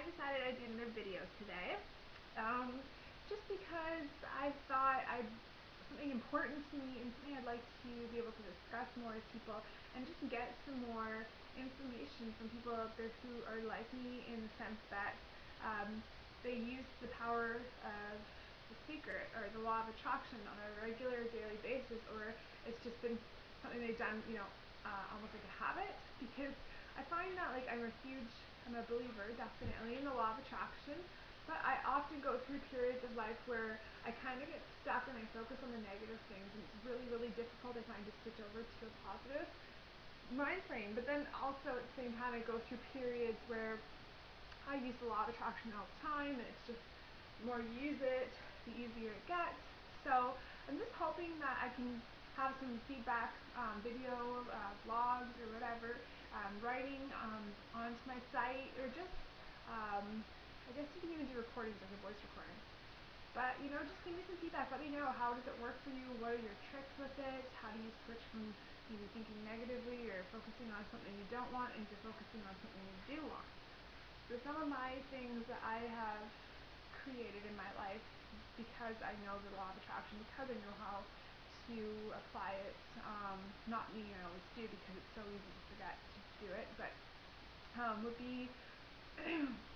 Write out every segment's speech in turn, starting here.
I decided I'd do another video today, just because I thought something important to me and something I'd like to be able to discuss more with people and just get some more information from people out there who are like me in the sense that they use the power of the secret or the law of attraction on a regular daily basis, or it's just been something they've done, almost like a habit, because I find that I'm a believer definitely in the law of attraction, but I often go through periods of life where I kind of get stuck and I focus on the negative things, and it's really, really difficult, I find, to switch over to a positive mind frame. But then also at the same time, I go through periods where I use the law of attraction all the time, and it's just the more you use it, the easier it gets. So I'm just hoping that I can have some feedback, video, vlogs, or whatever, writing onto my site, or just, I guess you can even do recordings, like a voice recording. But, just give me some feedback. Let me know, how does it work for you? What are your tricks with it? How do you switch from maybe thinking negatively or focusing on something you don't want into focusing on something you do want? So some of my things that I have created in my life, because I know the law of attraction, because I know how to apply it, not meaning I always do, because it's so easy to forget to do it, but would be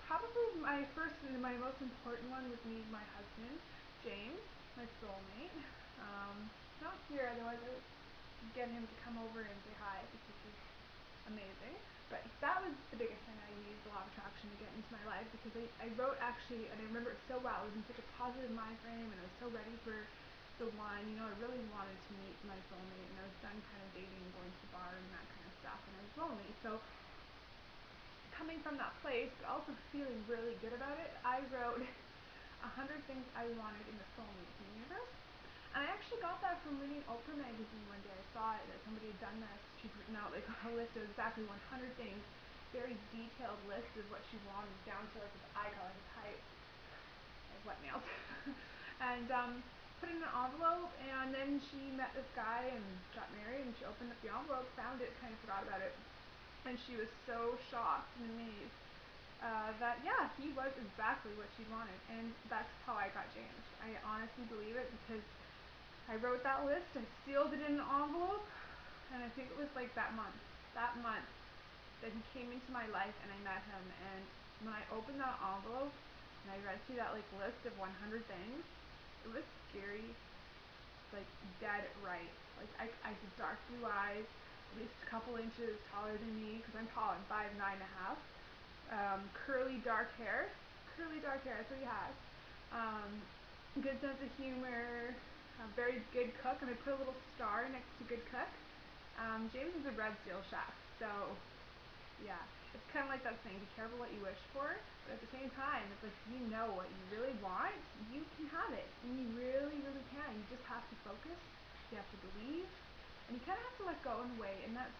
probably my first and my most important one would be my husband, James, my soulmate. Not here, otherwise I would get him to come over and say hi, because he's amazing. But that was the biggest thing I used the law of attraction to get into my life, because I wrote, actually, and I remember it so well. I was in such a positive mind frame, and I was so ready for the one. I really wanted to meet my soulmate, and I was done kind of dating and going to the bar and that kind of stuff, and I was lonely. So coming from that place, but also feeling really good about it, I wrote 100 things I wanted in the soulmate universe. And I actually got that from reading Oprah magazine one day. I saw it, that somebody had done this. She'd written out like a list of exactly 100 things, very detailed list of what she wanted, down to like the eye color, the type, like wet nails. And put it in an envelope, and then she met this guy and got married, and she opened up the envelope, found it, kind of forgot about it, and she was so shocked and amazed that, yeah, he was exactly what she wanted. And that's how I got James. I honestly believe it, because I wrote that list, I sealed it in an envelope, and I think it was like that month that he came into my life and I met him. And when I opened that envelope and I read through that list of 100 things, it was scary, like dead right. Like I had dark blue eyes, at least a couple inches taller than me, because I'm tall, I'm 5'9.5". Curly dark hair, that's what he has. Good sense of humor, a very good cook, and I put a little star next to good cook. James is a Red Seal chef, so yeah, it's kind of like that saying, be careful what you wish for, but at the same time, it's like, you know what you really want, you can have it, and you really, really can. You just have to focus, you have to believe, and you kind of have to let go in a way. And that's,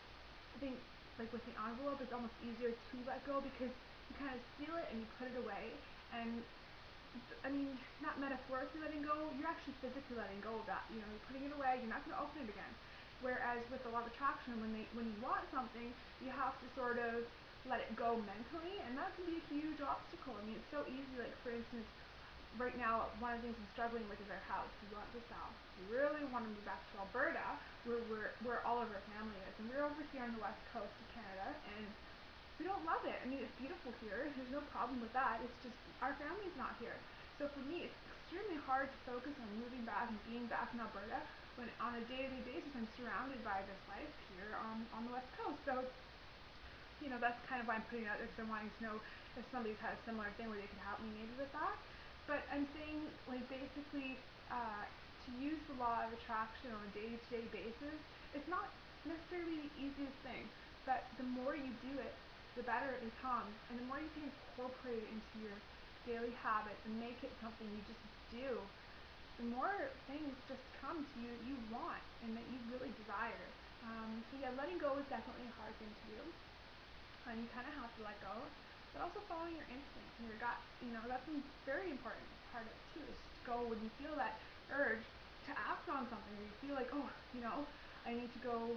I think, like with the envelope, it's almost easier to let go, because you kind of seal it and you put it away, and not metaphorically letting go, you're actually physically letting go of that. You're putting it away, you're not going to open it again. Whereas with the law of attraction, when you want something, you have to sort of let it go mentally, and that can be a huge obstacle. It's so easy. Like, for instance, right now, one of the things I'm struggling with is our house. We want to sell. We really want to move back to Alberta, where all of our family is, and we're over here on the west coast of Canada, and we don't love it. It's beautiful here. There's no problem with that. It's just our family's not here. So for me, it's extremely hard to focus on moving back and being back in Alberta when on a daily basis I'm surrounded by this life here on the west coast. So, that's kind of why I'm putting it out there, because I'm wanting to know if somebody's had a similar thing where they could help me maybe with that. But I'm saying, basically, to use the law of attraction on a day-to-day basis, it's not necessarily the easiest thing, but the more you do it, the better it becomes, and the more you can incorporate it into your daily habits and make it something you just do, the more things just come to you that you want and that you really desire. So yeah, letting go is definitely a hard thing to do, and you kind of have to let go, but also following your instinct and your gut. That's a very important part of it too, is to go when you feel that urge to act on something, or you feel like, oh, I need to go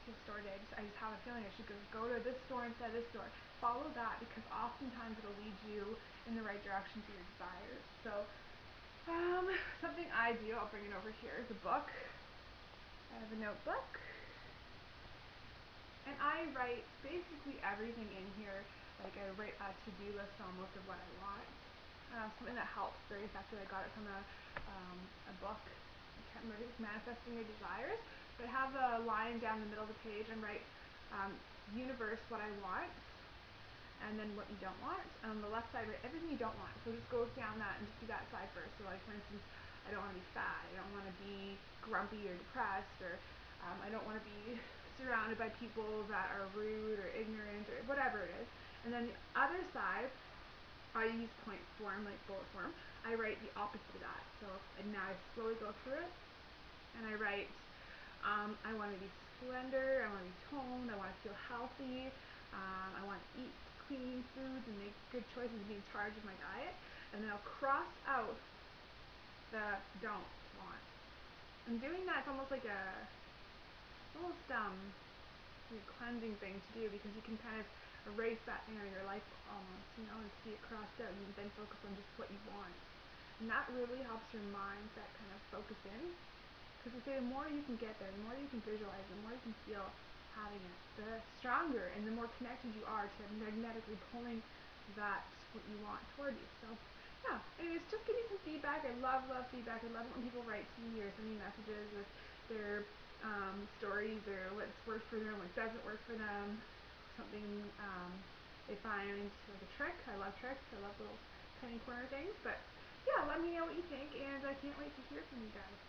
the store day. I just have a feeling I should go to this store instead of this store. Follow that, because oftentimes it'll lead you in the right direction to your desires. So something I do, I'll bring it over here, is a book. I have a notebook, and I write basically everything in here. Like, I write a to-do list almost of what I want. Something that helps very effectively. I got it from a book. I can't remember, it's Manifesting Your Desires. But I have a line down the middle of the page and write universe, what I want, and then what you don't want. And on the left side, write everything you don't want. So just go down that and just do that side first. So like, for instance, I don't want to be fat, I don't want to be grumpy or depressed, or I don't want to be surrounded by people that are rude or ignorant or whatever it is. And then the other side, I use point form, like bullet form. I write the opposite of that. So, and now I slowly go through it, and I write, I want to be slender, I want to be toned, I want to feel healthy, I want to eat clean foods and make good choices and be in charge of my diet. And then I'll cross out the don't want. And doing that, it's almost like a cleansing thing to do, because you can kind of erase that thing out of your life almost, and see it crossed out, and then focus on just what you want. And that really helps your mindset kind of focus in, because they say the more you can get there, the more you can visualize, the more you can feel having it, the stronger and the more connected you are to magnetically pulling that what you want toward you. So yeah, anyways, just give me some feedback. I love feedback. I love it when people write to me or send me messages with their stories or what's worked for them, what doesn't work for them, something they find like a trick. I love tricks. I love little penny corner things. But yeah, let me know what you think, and I can't wait to hear from you guys.